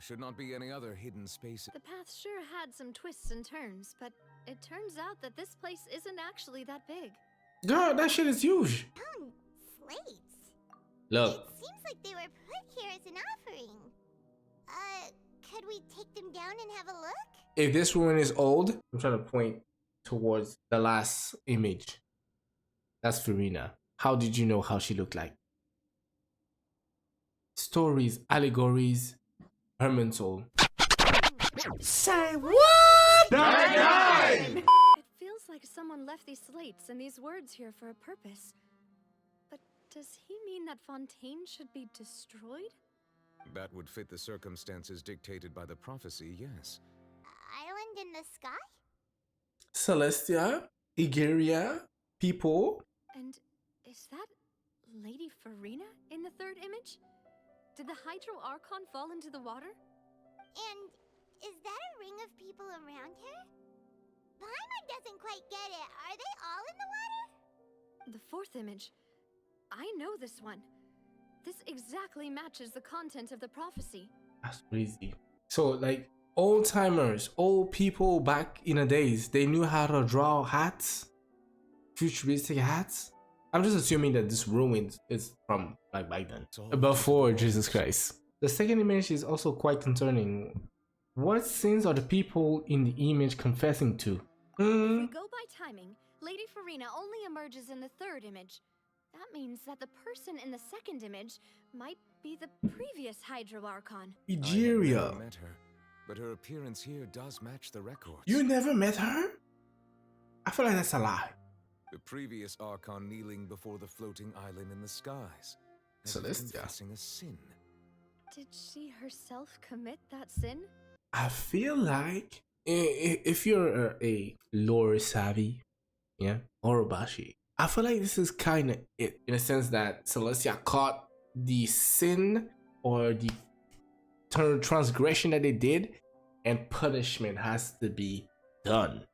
should not be any other hidden spaces. The path sure had some twists and turns, but it turns out that this place isn't actually that big. Girl, that shit is huge. Slates. Look. It seems like they were put here as an offering. Could we take them down and have a look? If this ruin is old, I'm trying to point towards the last image. That's Farina. How did you know how she looked like? Stories, allegories, Herman's soul. Say what? Nine! It feels like someone left these slates and these words here for a purpose. But does he mean that Fontaine should be destroyed? That would fit the circumstances dictated by the prophecy, yes. Island in the sky? Celestia, Igeria, people. And is that Lady Farina in the third image? Did the Hydro Archon fall into the water? And is that a ring of people around her? Paimon doesn't quite get it. Are they all in the water? The fourth image. I know this one. This exactly matches the content of the prophecy. That's crazy. So, like, old timers, old people back in the days, they knew how to draw hats, futuristic hats. I'm just assuming that this ruin is from like back then, before Jesus Christ. The second image is also quite concerning. What sins are the people in the image confessing to? If we go by timing, Lady Farina only emerges in the third image. That means that the person in the second image might be the previous Hydro Archon. Igeria. I have never met her, but her appearance here does match the records. You never met her? I feel like that's a lie. The previous Archon kneeling before the floating island in the skies. Celestia. Confessing a sin. Did she herself commit that sin? I feel like if you're a lore savvy, yeah, Orobashi, I feel like this is kind of it, in a sense that Celestia caught the sin or the transgression that they did, and punishment has to be done.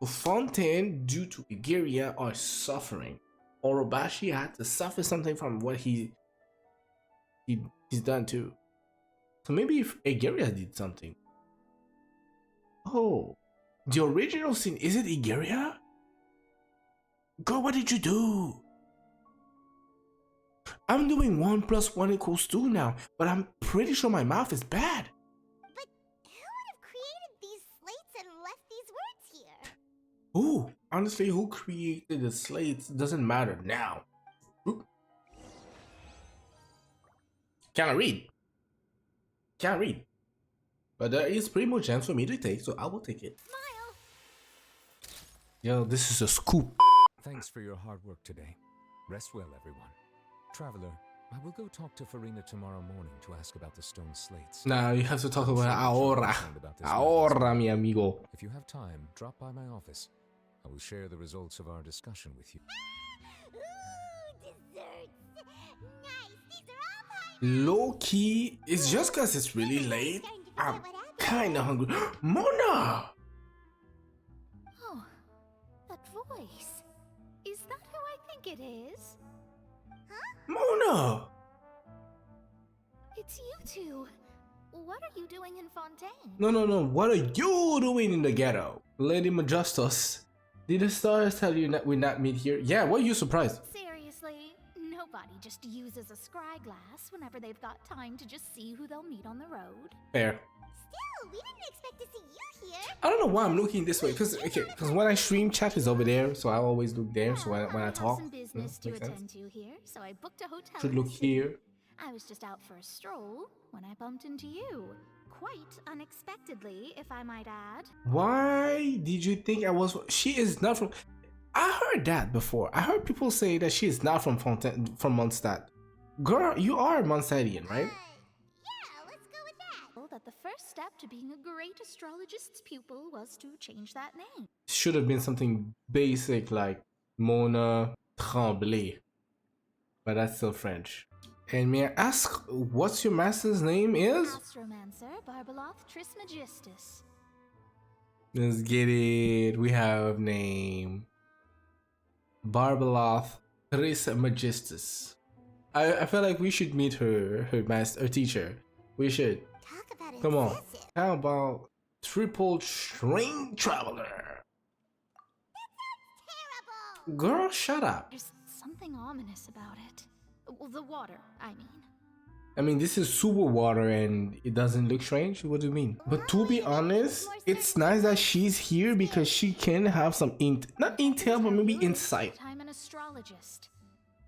Fontaine, due to Igeria, are suffering. Orobashi had to suffer something from what he's done too. So maybe if Igeria did something. Oh, the original sin, is it Igeria? Girl, what did you do? I'm doing 1 + 1 = 2 now, but I'm pretty sure my math is bad. But who would have created these slates and left these words here? Ooh, honestly, who created the slates doesn't matter now. Ooh. Can't read. Can't read. But there is pretty much chance for me to take, so I will take it. Smile. Yo, this is a scoop. Thanks for your hard work today. Rest well, everyone. Traveler, I will go talk to Farina tomorrow morning to ask about the stone slates. Now you have to talk about ahora. Ahora, mi amigo. If you have time, drop by my office. I will share the results of our discussion with you. Ooh, desserts. Nice. These are all Paimon. Low key, it's just because it's really late. I'm kind of hungry. Mona! Oh, that voice. Is that who I think it is? Mona! It's you two. What are you doing in Fontaine? No. What are you doing in the ghetto? Lady Majestus. Did the stars tell you that we not meet here? Yeah, why are you surprised? Seriously, nobody just uses a scry glass whenever they've got time to just see who they'll meet on the road. Fair. Still, we didn't expect to see you here. I don't know why I'm looking this way, because when I stream, chat is over there, so I always look there. So when I have talk, some business to makes attend sense. to here, so I booked a hotel. Should in the look city. here. I was just out for a stroll when I bumped into you. Quite unexpectedly, if I might add. Why did you think I was? She is not from. I heard that before. I heard people say that she is not from Mondstadt. Girl, you are Mondstadtian, right? Yeah, let's go with that. That the first step to being a great astrologist's pupil was to change that name. Should have been something basic like Mona Tremblay, but that's still French. And may I ask, what's your master's name is? Astromancer Barbeloth Trismegistus. Let's get it. We have name. Barbeloth Trismegistus. I feel like we should meet her teacher. We should. Talk about Come on. excessive. How about triple string traveler? Terrible. Girl, shut up. There's something ominous about it. Well, the water, I mean. I mean, this is super water and it doesn't look strange. What do you mean? But to be honest, it's nice that she's here because she can have some not intel, but maybe insight. I'm an astrologist,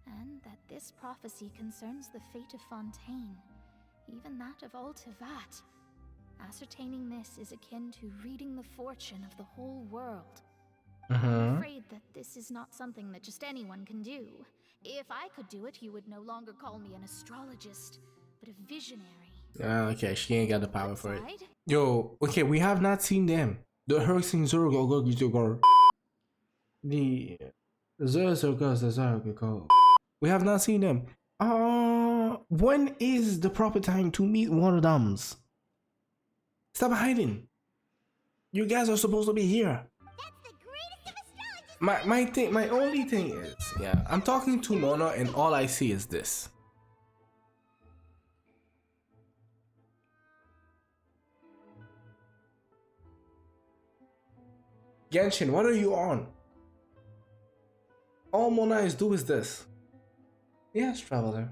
and that this prophecy concerns the fate of Fontaine, even that of Altivat. Ascertaining this is akin to reading the fortune of the whole world. I'm afraid that this is not something that just anyone can do. If I could do it, you would no longer call me an astrologist, but a visionary. Okay, she ain't got the power for it. Outside? Yo, okay, we have not seen them. The Hexenzirkel, the Zergirl. We have not seen them. When is the proper time to meet one of them? Stop hiding. You guys are supposed to be here. That's the greatest of astrologists. My only thing is, yeah, I'm talking to Mona and all I see is this. Genshin, what are you on? All Mona is do is this. Yes, traveler.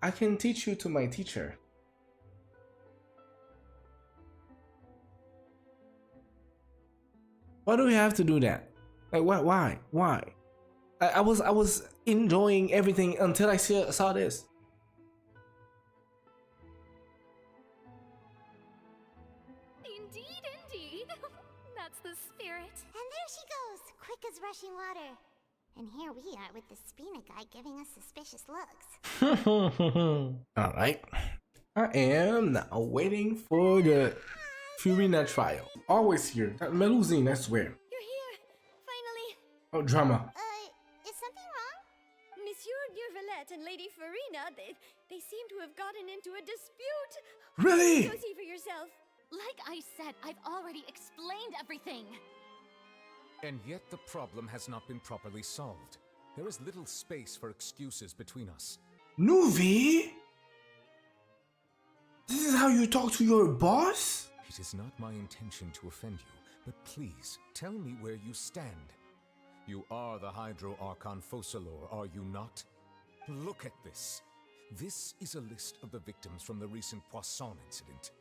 I can teach you to my teacher. Why do we have to do that? Like, why? I was enjoying everything until I saw this. Indeed. That's the spirit. And there she goes, quick as rushing water. And here we are with the Spina guy giving us suspicious looks. Alright. I am now waiting for the Furina trial. Always here. That Melusine, I swear. You're here, finally. Oh, drama. Is something wrong? Monsieur Neurvalette and Lady Farina, they seem to have gotten into a dispute. Really? Go see for yourself. Like I said, I've already explained everything. And yet the problem has not been properly solved. There is little space for excuses between us. Nuvi? This is how you talk to your boss? It is not my intention to offend you, but please tell me where you stand. You are the Hydro Archon Focalor, are you not? Look at this. This is a list of the victims from the recent Poisson incident.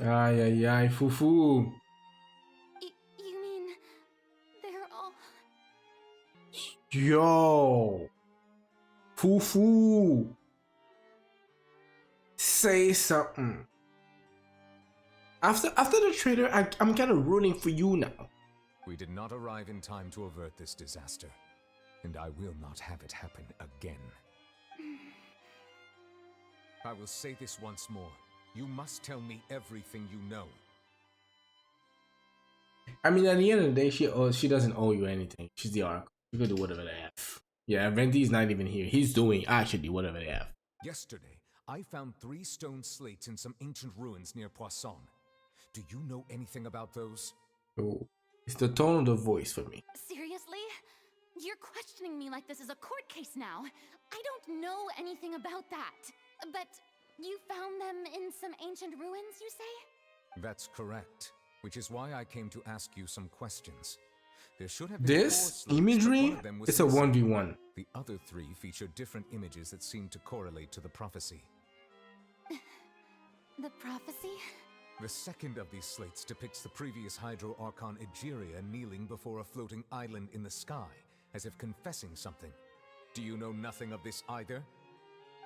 Ay, fufu. You mean they're all... Yo. Fufu. Say something. After the trailer, I'm kind of rooting for you now. We did not arrive in time to avert this disaster, and I will not have it happen again. I will say this once more. You must tell me everything you know. I mean, at the end of the day, she doesn't owe you anything. She's the Arc. You can do whatever they have. Yeah, Venti's not even here. He's doing actually whatever they have. Yesterday, I found 3 stone slates in some ancient ruins near Poisson. Do you know anything about those? Oh, it's the tone of the voice for me. Seriously? You're questioning me like this is a court case now. I don't know anything about that. But you found them in some ancient ruins, you say? That's correct, which is why I came to ask you some questions. There should have been 4 This slates, but imagery one of them was is a missing. 1v1. The other 3 feature different images that seem to correlate to the prophecy. The prophecy? The second of these slates depicts the previous Hydro Archon Egeria kneeling before a floating island in the sky, as if confessing something. Do you know nothing of this either?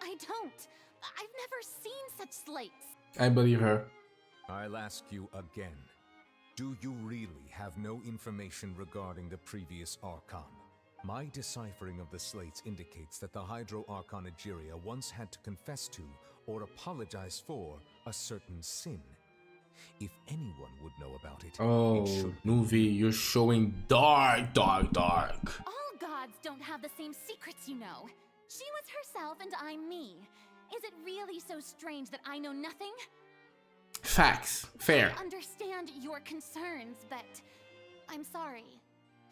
I don't. I've never seen such slates. I believe her. I'll ask you again. Do you really have no information regarding the previous Archon? My deciphering of the slates indicates that the Hydro Archon Egeria once had to confess to, or apologize for, a certain sin. If anyone would know about it, Oh, it should be. Nuvi, you're showing dark. All gods don't have the same secrets, you know. She was herself and I'm me. Is it really so strange that I know nothing? Facts. Fair. I understand your concerns, but I'm sorry.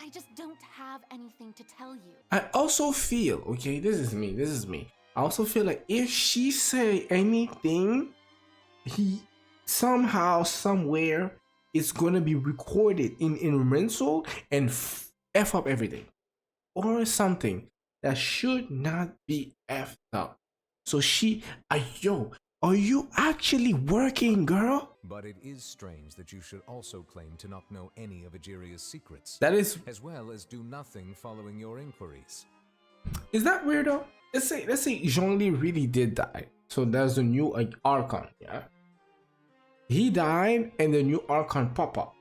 I just don't have anything to tell you. I also feel, okay, this is me. I also feel like if she say anything, he somehow, somewhere, it's gonna be recorded in Rinsel and f up everything, or something that should not be effed up. So she, yo, are you actually working, girl? But it is strange that you should also claim to not know any of Egeria's secrets, That is well as do nothing following your inquiries. Is that weird though? Let's say Zhongli really did die. So there's a new Archon, yeah? He died and the new Archon pop up.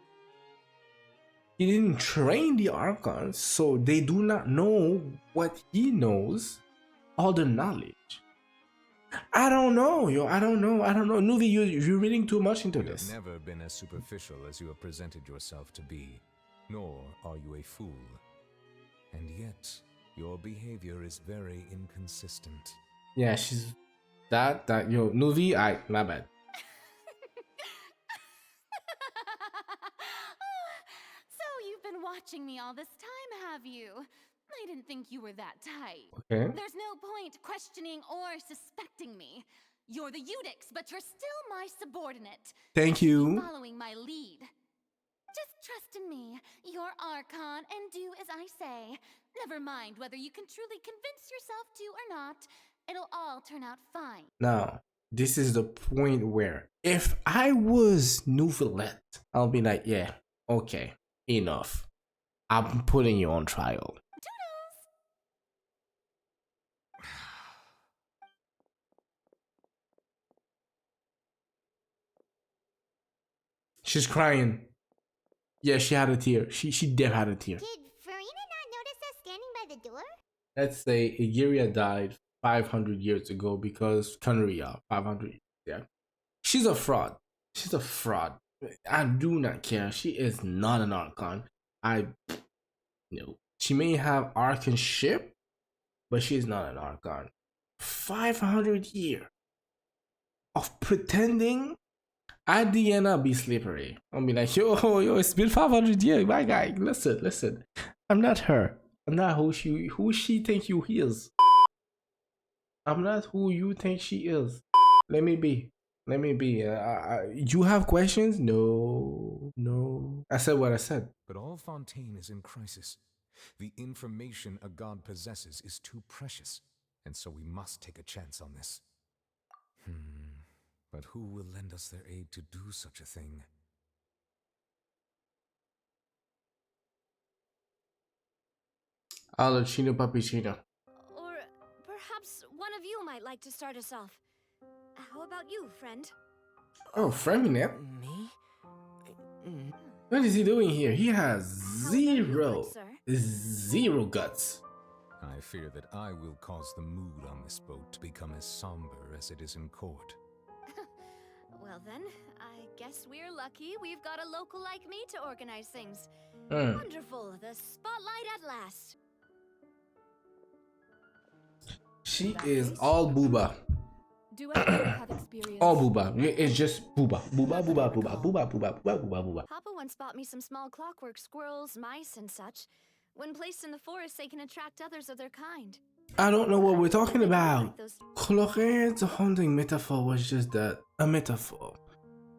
He didn't train the Archons, so they do not know what he knows, all the knowledge. I don't know, yo. I don't know. Nuvi, you're reading too much into this. You have never been as superficial as you have presented yourself to be, nor are you a fool. And yet, your behavior is very inconsistent. Yeah, she's that yo, Nuvi, my bad. So you've been watching me all this time, have you? I didn't think you were that type. Okay. There's no point questioning or suspecting me. You're the Eudix, but you're still my subordinate. Thank you. Following my lead. Just trust in me, your Archon, and do as I say. Never mind whether you can truly convince yourself to or not. It'll all turn out fine. Now, this is the point where if I was Nouvellette, I'll be like, yeah, okay, enough. I'm putting you on trial. She's crying. Yeah, she had a tear. She def had a tear. Did Farina not notice us standing by the door? Let's say Egeria died 500 years ago because Conria, 500, yeah. She's a fraud. She's a fraud. I do not care. She is not an Archon. No. She may have Archonship, but she's not an Archon. 500 years of pretending. At the end, I'll be slippery. I'll be like, yo, it's been 500 years, my guy. Listen. I'm not her. I'm not who she think you is. I'm not who you think she is. Let me be. You have questions? No. I said what I said. But all Fontaine is in crisis. The information a god possesses is too precious, and so we must take a chance on this. But who will lend us their aid to do such a thing? Alocino Papicino. Or perhaps one of you might like to start us off. How about you, friend? Oh, Freminet? Me? What is he doing here? He has How about you, good sir? zero guts. I fear that I will cause the mood on this boat to become as somber as it is in court. Well then, I guess we're lucky we've got a local like me to organize things. Hmm. Wonderful, the spotlight at last. She is all booba. Do I have experience? All booba. It's just booba. Booba. Papa once bought me some small clockwork squirrels, mice, and such. When placed in the forest, they can attract others of their kind. I don't know what we're talking Like about. those- Chlorine's haunting metaphor was just that, a metaphor.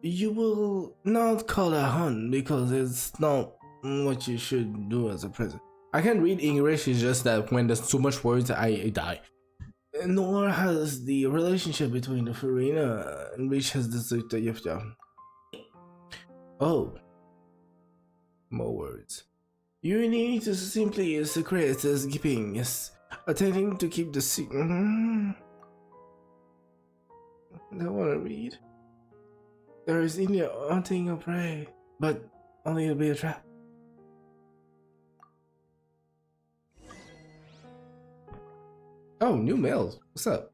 You will not call a hunt because it's not what you should do as a present. I can't read English, it's just that when there's too much words, I die. Nor has the relationship between the Farina and which has the Yifta. Oh. More words. You need to simply secret as keeping, yes. Attempting to keep the secret. I don't want to read. There is in the haunting of prey, but only to be a trap. Oh, new mails. What's up?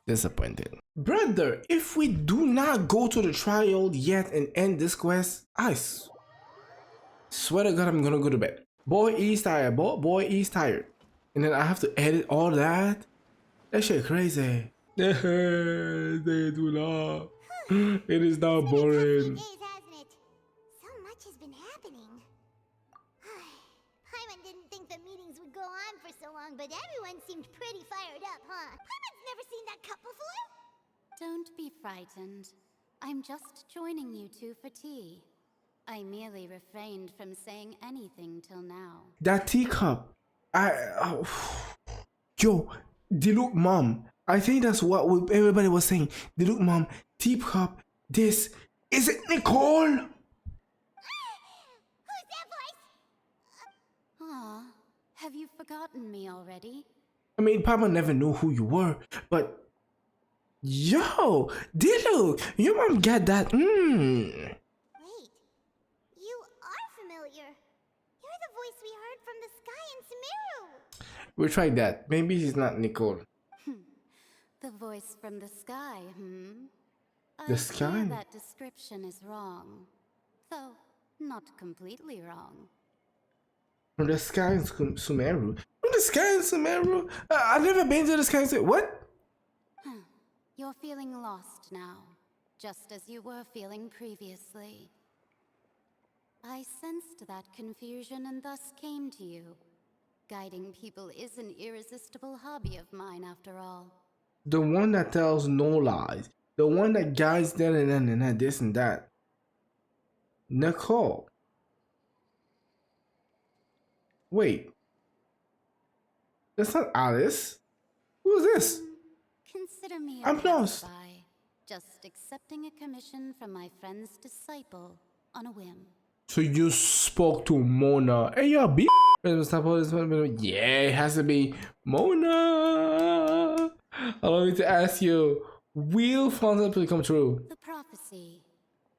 Disappointed. Brother, if we do not go to the trial yet and end this quest, I swear to God I'm gonna go to bed. Boy is tired. Boy is tired. And then I have to edit all that? That shit crazy. They do not. It is not It's been a tough few boring. days, hasn't it? So much has been happening. so long, but everyone seemed pretty fired up, huh? Paimon's never seen that cup before. Don't be frightened. I'm just joining you two for tea. I merely refrained from saying anything till now. That teacup. Yo, Diluc mom. I think that's what everybody was saying. Diluc mom, teacup. This is it, Nicole? Who's that voice? Aw, have you forgotten me already? I mean, Papa never knew who you were, but yo, Diluc, your mom got that. Wait, you are familiar. You're the voice we heard from the sky in Sumeru. We tried that. Maybe he's not Nicole. The voice from the sky, The I sky? fear that description is wrong. Though, not completely wrong. From the sky in Sumeru. From the sky in Sumeru? I've never been to the sky in Sumeru. What? You're feeling lost now, just as you were feeling previously. I sensed that confusion and thus came to you. Guiding people is an irresistible hobby of mine, after all. The one that tells no lies. The one that guides them and this and that. Nicole. Wait. That's not Alice. Who is this? Consider me I'm lost. passerby, just accepting a commission from my friend's disciple on a whim. So you spoke to Mona. Hey, yo, B. Yeah, it has to be Mona. Allow me to ask you, will Fontaine come true? The prophecy.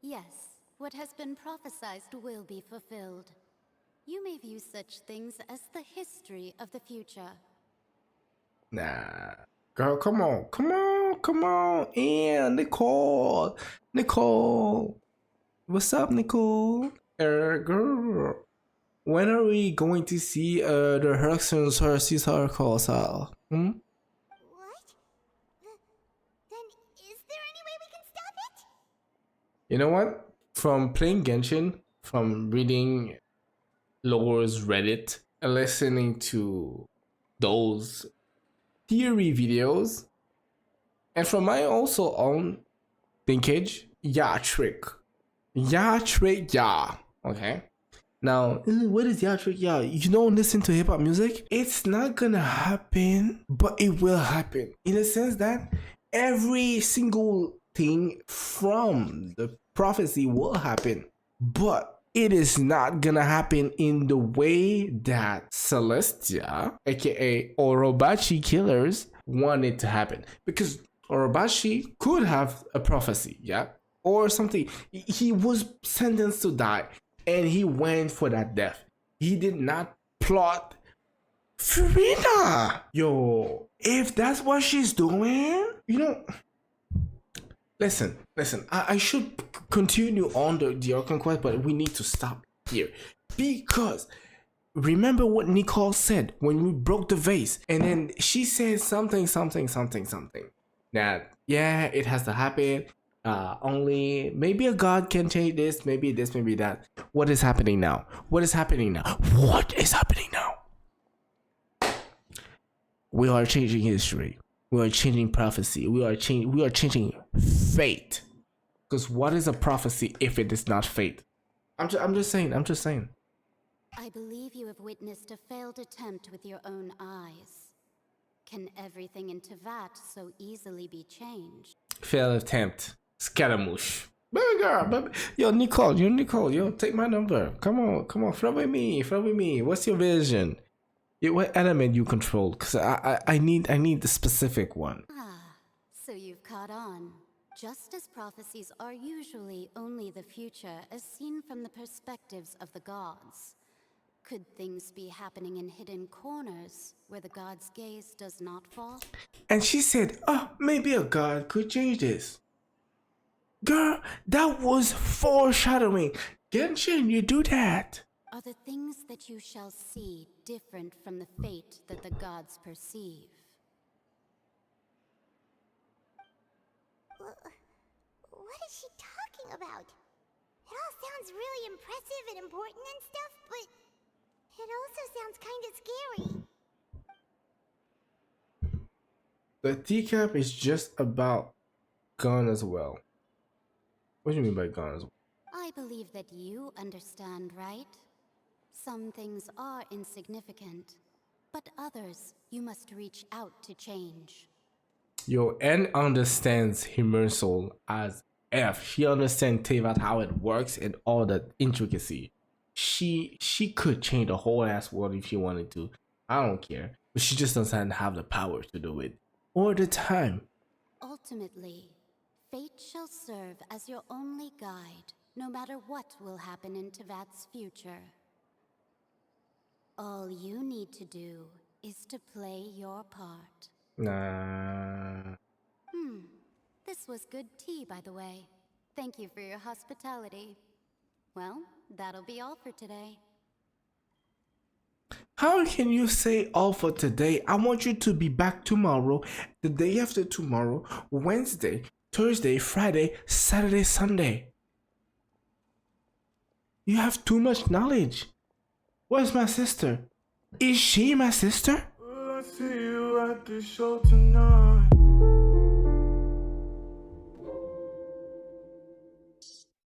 Yes, what has been prophesied will be fulfilled. You may view such things as the history of the future. Nah. Girl, come on. Come on. Come on. Yeah, Nicole. Nicole. What's up, Nicole? Girl. When are we going to see the Hexenzirkel? Hmm? What? Then is there any way we can stop it? You know what? From playing Genshin, from reading Lore's Reddit, and listening to those theory videos, and from my also own thinkage, trick. Okay? Now, what is trick? You don't listen to hip hop music? It's not gonna happen, but it will happen. In a sense that every single thing from the prophecy will happen, but it is not gonna happen in the way that Celestia, aka Orobachi killers, want it to happen. Because Orobachi could have a prophecy, or something. He was sentenced to die, and he went for that death. He did not plot Furina. Yo, if that's what she's doing, Listen, I should continue on the Archon quest, but we need to stop here. Because remember what Nicole said when we broke the vase, and then she said something. That, it has to happen. Only maybe a god can change this, maybe that. What is happening now? What is happening now? We are changing history. We are changing prophecy. We are changing fate. Because what is a prophecy if it is not fate? I'm just saying. I believe you have witnessed a failed attempt with your own eyes. Can everything in Tevat so easily be changed? Failed attempt. Scaramouche. Baby girl. Yo, Nicole, take my number. Come on, flow with me. What's your vision? What element you control? Because I need the specific one. So you've caught on. Just as prophecies are usually only the future as seen from the perspectives of the gods, could things be happening in hidden corners where the god's gaze does not fall? And she said, maybe a god could change this. Girl, that was foreshadowing. Genshin, you do that. Are the things that you shall see different from the fate that the gods perceive? What is she talking about? It all sounds really impressive and important and stuff, but it also sounds kind of scary. The teacup is just about gone as well. What do you mean by gone as well? I believe that you understand, right? Some things are insignificant, but others you must reach out to change. Yo, N understands Himmersol as F. She understands Tevat how it works and all the intricacy. She could change the whole ass world if she wanted to. I don't care. But she just doesn't have the power to do it. Or the time. Ultimately, fate shall serve as your only guide, no matter what will happen in Tevat's future. All you need to do is to play your part. Nah. This was good tea, by the way. Thank you for your hospitality. Well, that'll be all for today. How can you say all for today? I want you to be back tomorrow, the day after tomorrow, Wednesday, Thursday, Friday, Saturday, Sunday. You have too much knowledge. Where's my sister? Is she my sister? Will I see you at the show tonight?